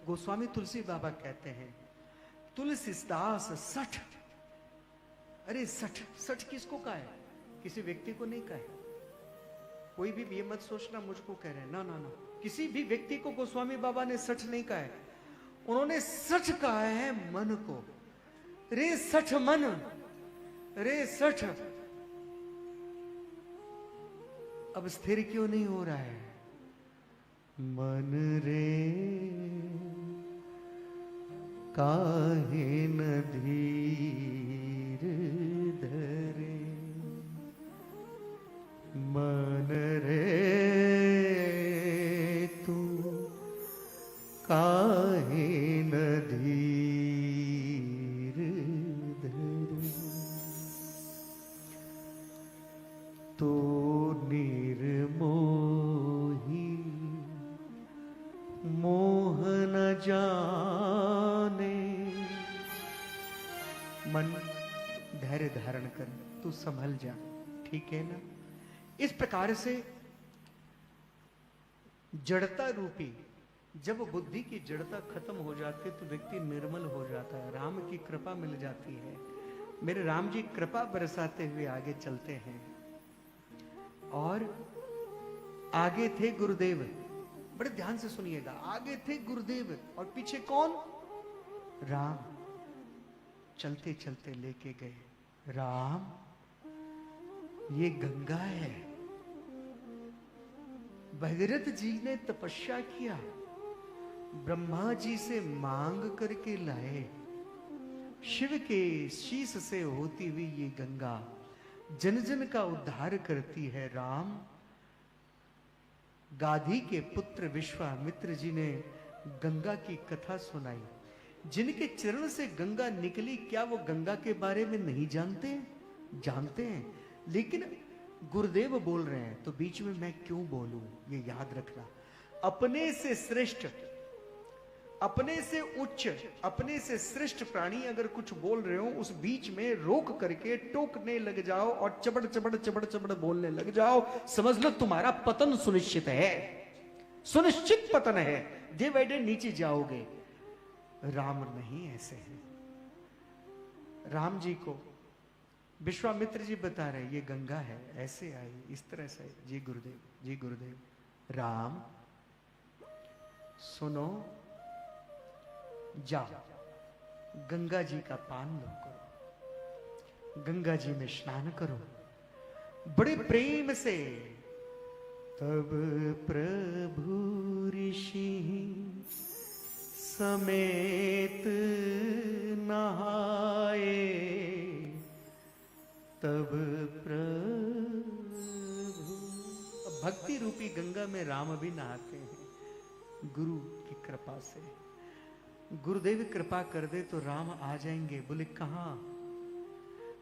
गोस्वामी तुलसी बाबा कहते हैं तुलसीदास सठ। अरे सठ, सठ किसको कहा है? किसी व्यक्ति को नहीं कहा है। कोई भी ये मत सोचना मुझको कह रहे हैं, ना ना ना, किसी भी व्यक्ति को गोस्वामी बाबा ने सठ नहीं कहा है। उन्होंने सठ कहा है मन को। रे सठ मन, रे सठ अब स्थिर क्यों नहीं हो रहा है? मन रे काहे न धीर धरे, मन रे तू काहे न धीर धरे, तो निर्मोही मोह न जाने। मन धैर्य धारण कर, तू संभल जा, ठीक है ना? इस प्रकार से जड़ता रूपी, जब बुद्धि की जड़ता खत्म हो जाती है तो व्यक्ति निर्मल हो जाता है, राम की कृपा मिल जाती है। मेरे राम जी कृपा बरसाते हुए आगे चलते हैं और आगे थे गुरुदेव। बड़े ध्यान से सुनिएगा, आगे थे गुरुदेव और पीछे कौन? राम। चलते चलते लेके गए, राम ये गंगा है। भगीरथ जी ने तपस्या किया, ब्रह्मा जी से मांग करके लाए, शिव के शीश से होती हुई ये गंगा जन जन का उद्धार करती है। राम, गाधी के पुत्र विश्वामित्र जी ने गंगा की कथा सुनाई। जिनके चरण से गंगा निकली, क्या वो गंगा के बारे में नहीं जानते? जानते हैं, लेकिन गुरुदेव बोल रहे हैं तो बीच में मैं क्यों बोलूं? ये याद रखना। अपने से श्रेष्ठ, अपने से उच्च, अपने से श्रेष्ठ प्राणी अगर कुछ बोल रहे हो, उस बीच में रोक करके टोकने लग जाओ और चबड़ चबड़ चबड़ चबड़ बोलने लग जाओ, समझ लो तुम्हारा पतन सुनिश्चित है, सुनिश्चित पतन है, दे बैठे नीचे जाओगे। राम नहीं ऐसे हैं। राम जी को विश्वामित्र जी बता रहे, ये गंगा है, ऐसे आई, इस तरह से। जी गुरुदेव, जी गुरुदेव। राम सुनो, जाओ गंगा जी का पान लो करो, गंगा जी में स्नान करो बड़े प्रेम से। तब प्रभु ऋषि समेत नहाए, तब प्रभु। भक्ति रूपी गंगा में राम भी नहाते हैं गुरु की कृपा से। गुरुदेव कृपा कर दे तो राम आ जाएंगे। बोले कहां?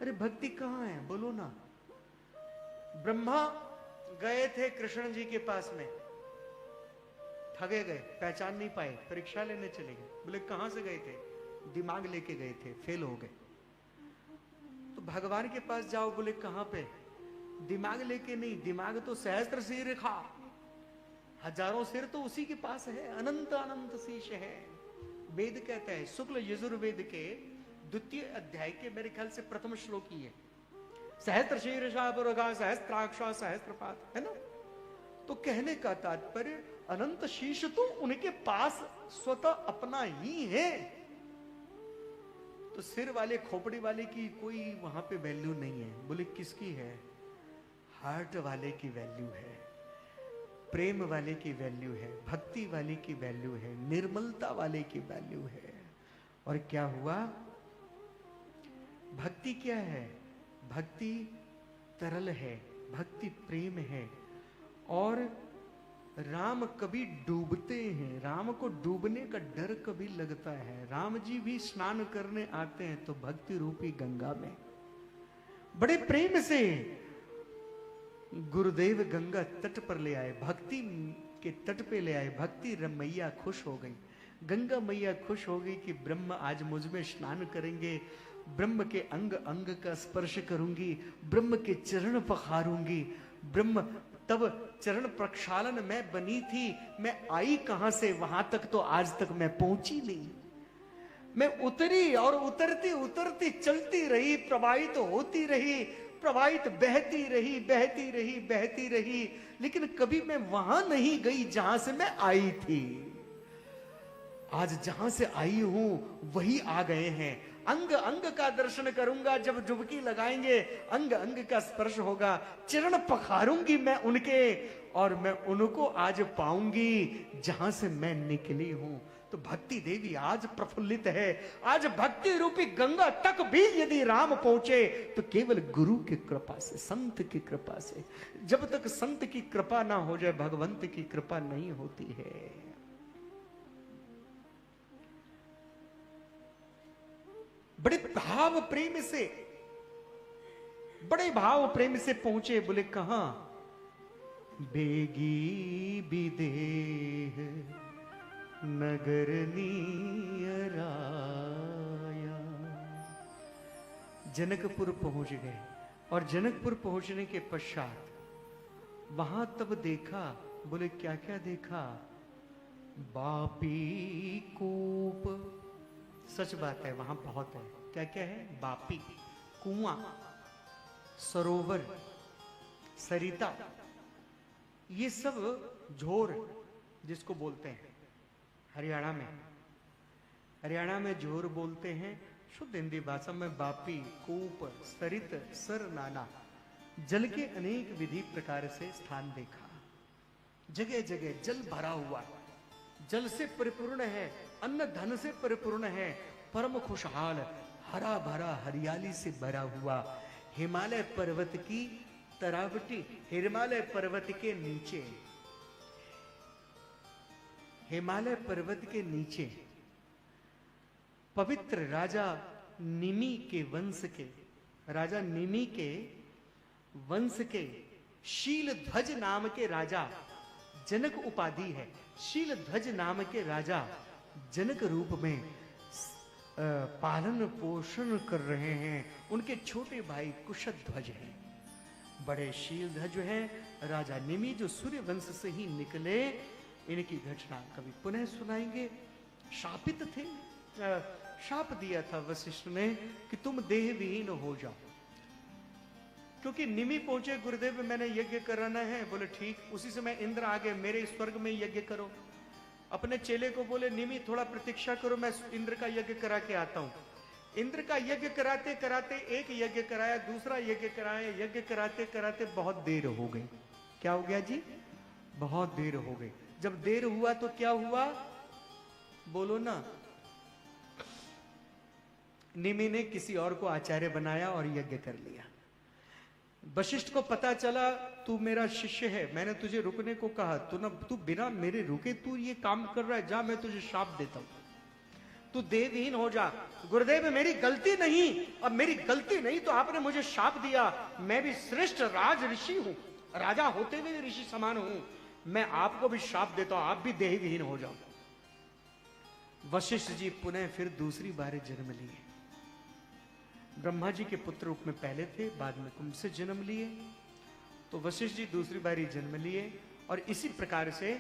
अरे भक्ति कहां है, बोलो ना। ब्रह्मा गए थे कृष्ण जी के पास में, ठगे गए, पहचान नहीं पाए, परीक्षा लेने चले गए। बोले कहां से गए थे? दिमाग लेके गए थे, फेल हो गए। तो भगवान के पास जाओ, बोले कहां पे? दिमाग लेके नहीं, दिमाग तो सहस्त्र सिर खा, हजारों सिर तो उसी के पास है, अनंत अनंत शीश है। वेद कहता है, शुक्ल यजुर्वेद के द्वितीय अध्याय के मेरे ख्याल से प्रथम श्लोक ही है, सहस्त्र शीर्षा पुरगा सहस्त्राक्षा सहस्त्रपाद, है ना? तो कहने का तात्पर्य अनंत शीश तो उनके पास स्वतः अपना ही है। तो सिर वाले खोपड़ी वाले की कोई वहां पे वैल्यू नहीं है। बोले किसकी है? हार्ट वाले की वैल्यू है, प्रेम वाले की वैल्यू है, भक्ति वाले की वैल्यू है, निर्मलता वाले की वैल्यू है। और क्या हुआ? भक्ति क्या है? भक्ति तरल है, भक्ति प्रेम है। और राम कभी डूबते हैं, राम को डूबने का डर कभी लगता है। राम जी भी स्नान करने आते हैं तो भक्ति रूपी गंगा में बड़े प्रेम से गुरुदेव गंगा तट पर ले आए, भक्ति के तट पे ले आए। भक्ति मैया खुश हो गई, गंगा मैया खुश हो गई कि ब्रह्म आज मुझ में स्नान करेंगे, ब्रह्म के अंग अंग का स्पर्श करूंगी, ब्रह्म के चरण पखारूंगी। ब्रह्म तब चरण प्रक्षालन में बनी थी, मैं आई कहां से, वहां तक तो आज तक मैं पहुंची नहीं। मैं उतरी और उतरती उतरती चलती रही, प्रवाहित होती रही, प्रवाहित बहती रही, बहती रही, बहती रही, लेकिन कभी मैं वहां नहीं गई जहां से मैं आई थी। आज जहां से आई हूं वही आ गए हैं। अंग अंग का दर्शन करूंगा, जब डुबकी लगाएंगे अंग अंग का स्पर्श होगा, चरण पखारूंगी मैं उनके और मैं उनको आज पाऊंगी जहां से मैं निकली हूं। तो भक्ति देवी आज प्रफुल्लित है। आज भक्ति रूपी गंगा तक भी यदि राम पहुंचे तो केवल गुरु की कृपा से, संत की कृपा से। जब तक संत की कृपा ना हो जाए भगवंत की कृपा नहीं होती है। बड़े भाव प्रेम से, बड़े भाव प्रेम से पहुंचे। बोले कहां? बेगी विदेह नगर नियराया। जनकपुर पहुंच गए और जनकपुर पहुंचने के पश्चात वहां तब देखा, बोले क्या क्या देखा? बापी कूप। सच बात है, वहां बहुत है। क्या क्या है? बापी, कुआं, सरोवर, सरिता, ये सब झोर जिसको बोलते हैं हरियाणा में। हरियाणा में झोर बोलते हैं, शुद्ध हिंदी भाषा में बापी, कूप, सरित, सर, नाला, जल के अनेक विधि प्रकार से स्थान देखा। जगह जगह जल भरा हुआ, जल से परिपूर्ण है, अन्न धन से परिपूर्ण है, परम खुशहाल, हरा भरा हरियाली से भरा हुआ। हिमालय पर्वत की तरावटी, हिमालय पर्वत के नीचे, हिमालय पर्वत के नीचे पवित्र राजा निमि के वंश के, राजा निमि के वंश के शीलध्वज नाम के राजा, जनक उपाधि है, शीलध्वज नाम के राजा जनक रूप में पालन पोषण कर रहे हैं। उनके छोटे भाई कुशध्वज हैं, बड़े शीलध्वज हैं। राजा निमि जो सूर्य वंश से ही निकले, इनकी घटना कभी पुनः सुनाएंगे। शापित थे, शाप दिया था वशिष्ठ ने कि तुम देह विहीन हो जाओ। क्योंकि निमि पहुंचे, गुरुदेव मैंने यज्ञ कराना है। बोले ठीक। उसी समय इंद्र आ गए, मेरे स्वर्ग में यज्ञ करो। अपने चेले को बोले निमि थोड़ा प्रतीक्षा करो, मैं इंद्र का यज्ञ करा के आता हूं। इंद्र का यज्ञ कराते कराते एक यज्ञ कराया, दूसरा यज्ञ कराया, यज्ञ कराते कराते बहुत देर हो गई। क्या हो गया जी? बहुत देर हो गई। जब देर हुआ तो क्या हुआ? बोलो ना। निमि ने किसी और को आचार्य बनाया और यज्ञ कर लिया। वशिष्ठ को पता चला तू मेरा शिष्य है, मैंने तुझे रुकने को कहा, तू बिना मेरे रुके तू ये काम कर रहा है, जा मैं तुझे शाप देता हूं, तू देवहीन हो जा। गुरुदेव मेरी गलती नहीं, अब मेरी गलती नहीं तो आपने मुझे शाप दिया। मैं भी श्रेष्ठ राज ऋषि हूं, राजा होते हुए ऋषि समान हूं, मैं आपको भी शाप देता हूं, आप भी देहविहीन हो जाओ। वशिष्ठ जी पुनः फिर दूसरी बार जन्म लिए। ब्रह्मा जी के पुत्र रूप में पहले थे, बाद में कुंभ से जन्म लिए। तो वशिष्ठ जी दूसरी बारी जन्म लिए और इसी प्रकार से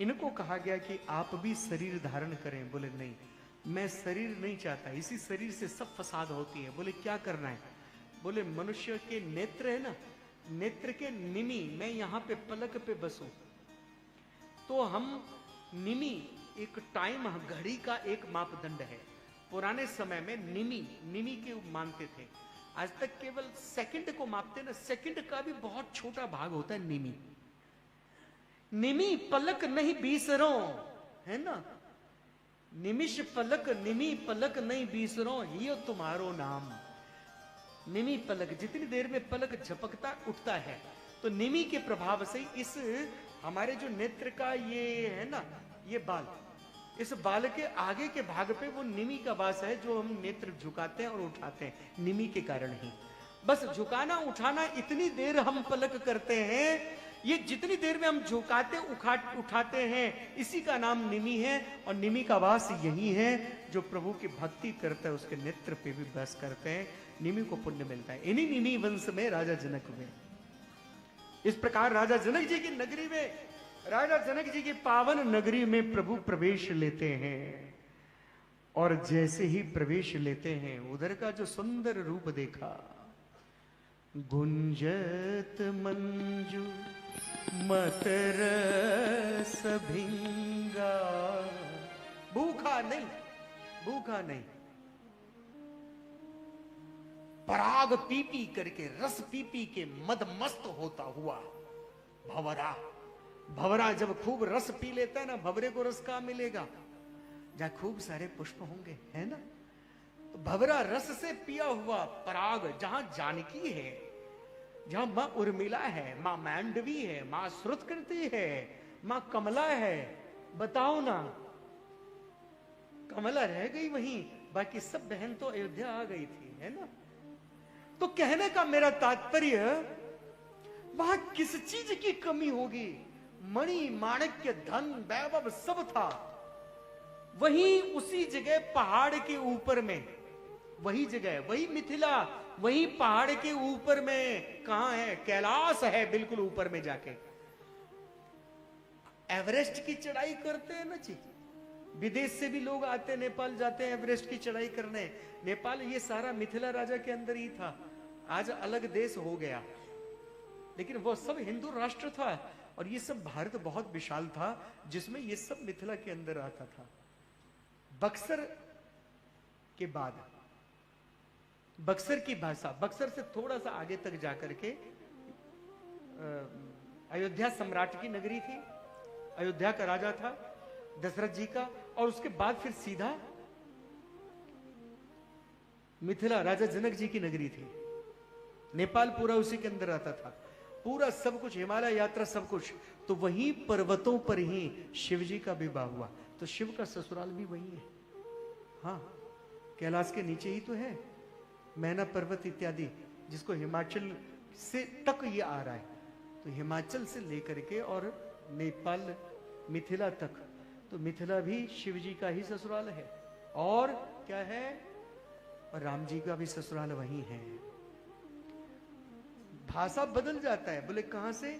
इनको कहा गया कि आप भी शरीर धारण करें। बोले नहीं, मैं शरीर नहीं चाहता, इसी शरीर से सब फसाद होती है। बोले क्या करना है? बोले मनुष्य के नेत्र है ना, नेत्र के निमि, मैं यहां पे पलक पे बसूं। तो हम निमि एक टाइम, घड़ी का एक मापदंड है। पुराने समय में निमि के मानते थे, आज तक केवल सेकंड को मापते ना। सेकंड का भी बहुत छोटा भाग होता है निमि। निमि पलक नहीं बीसरो, है ना। निमिष पलक, निमि पलक नहीं बीसरो, ये तुम्हारो नाम। निमि पलक, जितनी देर में पलक झपकता उठता है, तो निमि के प्रभाव से इस हमारे जो नेत्र का ये है ना, ये बाल, इस बाल के आगे के भाग पे वो निमि का वास है, जो हम नेत्र झुकाते हैं और उठाते हैं निमि के कारण ही। बस झुकाना उठाना, इतनी देर हम पलक करते हैं, ये जितनी देर में हम झुकाते उठाते हैं, इसी का नाम निमि है। और निमि का वास यही है। जो प्रभु की भक्ति करता है उसके नेत्र पे भी बस करते हैं, निमि को पुण्य मिलता है। इन्हीं निमि वंश में राजा जनक हुए। इस प्रकार राजा जनक जी की नगरी में, राजा जनक जी की पावन नगरी में प्रभु प्रवेश लेते हैं। और जैसे ही प्रवेश लेते हैं, उधर का जो सुंदर रूप देखा, गुंजत मंजू मतरस भिंगा, भूखा नहीं, भूखा नहीं, पराग पी पी करके, रस पी पी के मदमस्त होता हुआ भंवरा। भंवरा जब खूब रस पी लेता है ना, भंवरे को रस कहां मिलेगा? जहां खूब सारे पुष्प होंगे, है ना। तो भंवरा रस से पिया हुआ पराग, जहां जानकी है, जहां मां उर्मिला है, मां मांडवी है, मां श्रुतकृति है, मां कमला है, बताओ ना। कमला रह गई वहीं, बाकी सब बहन तो अयोध्या आ गई थी, है ना। तो कहने का मेरा तात्पर्य, वहां किस चीज की कमी होगी? मणि माणिक्य धन वैभव सब था। वहीं उसी जगह पहाड़ के ऊपर में, वही जगह, वही मिथिला, वही पहाड़ के ऊपर में कहां है? कैलाश है, बिल्कुल ऊपर में जाके। एवरेस्ट की चढ़ाई करते हैं ना जी, विदेश से भी लोग आते हैं, नेपाल जाते हैं एवरेस्ट की चढ़ाई करने। नेपाल ये सारा मिथिला राजा के अंदर ही था, आज अलग देश हो गया, लेकिन वो सब हिंदू राष्ट्र था। और ये सब भारत बहुत विशाल था, जिसमें ये सब मिथिला के अंदर आता था। बक्सर के बाद, बक्सर की भाषा, बक्सर से थोड़ा सा आगे तक जाकर के अयोध्या सम्राट की नगरी थी, अयोध्या का राजा था दशरथ जी का। और उसके बाद फिर सीधा मिथिला राजा जनक जी की नगरी थी। नेपाल पूरा उसी के अंदर आता था, पूरा सब कुछ, हिमालय यात्रा सब कुछ। तो वहीं पर्वतों पर ही शिव जी का विवाह हुआ। तो शिव का ससुराल भी वही है, हाँ, कैलाश के नीचे ही तो है, मैना पर्वत इत्यादि, जिसको हिमाचल से तक ये आ रहा है। तो हिमाचल से लेकर के और नेपाल मिथिला तक, तो मिथिला भी शिव जी का ही ससुराल है। और क्या है? और राम जी का भी ससुराल वही है। भाषा बदल जाता है, बोले कहां से?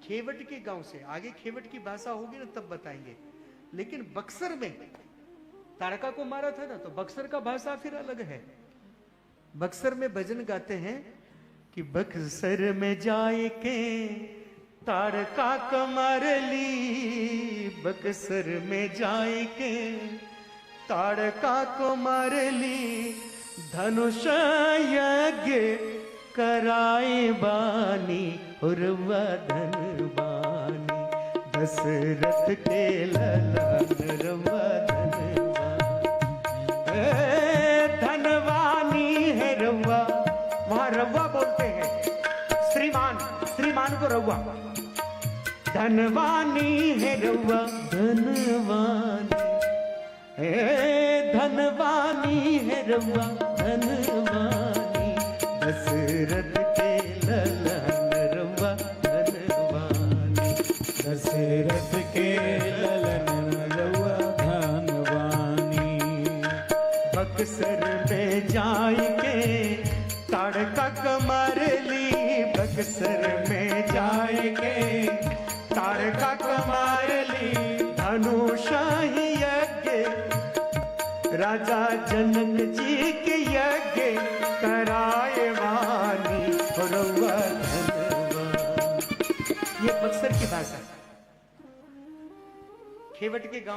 खेवट के गांव से। आगे खेवट की भाषा होगी ना, तब बताएंगे। लेकिन बक्सर में तारका को मारा था ना, तो बक्सर का भाषा फिर अलग है। बक्सर में भजन गाते हैं कि बक्सर में जाए के तारका कमर ली, बक्सर में जाए के तारका को मार ली, धनुष यज्ञ कराए बानी, उर्वा धन बानी, दशरथ के ललन रवा धनवानी है रवा। वहां रवा बोलते हैं, श्रीमान, श्रीमान को रवा। धनवानी है रवा, धनवानी है, धनवानी है रवा, धनवानी, दशरथ के ललन रवा धनवानी, दशरथ के ललन रवा धनवानी। बक्सर में जाए के ताड़का कमर ली, बक्सर में जाए के तारका कमार ली, धनुषाही यज्ञ राजा जनक जी के यज्ञ कराए वानी, रवा धनवानी। ये बक्सर की भाषा, खेवट के गांव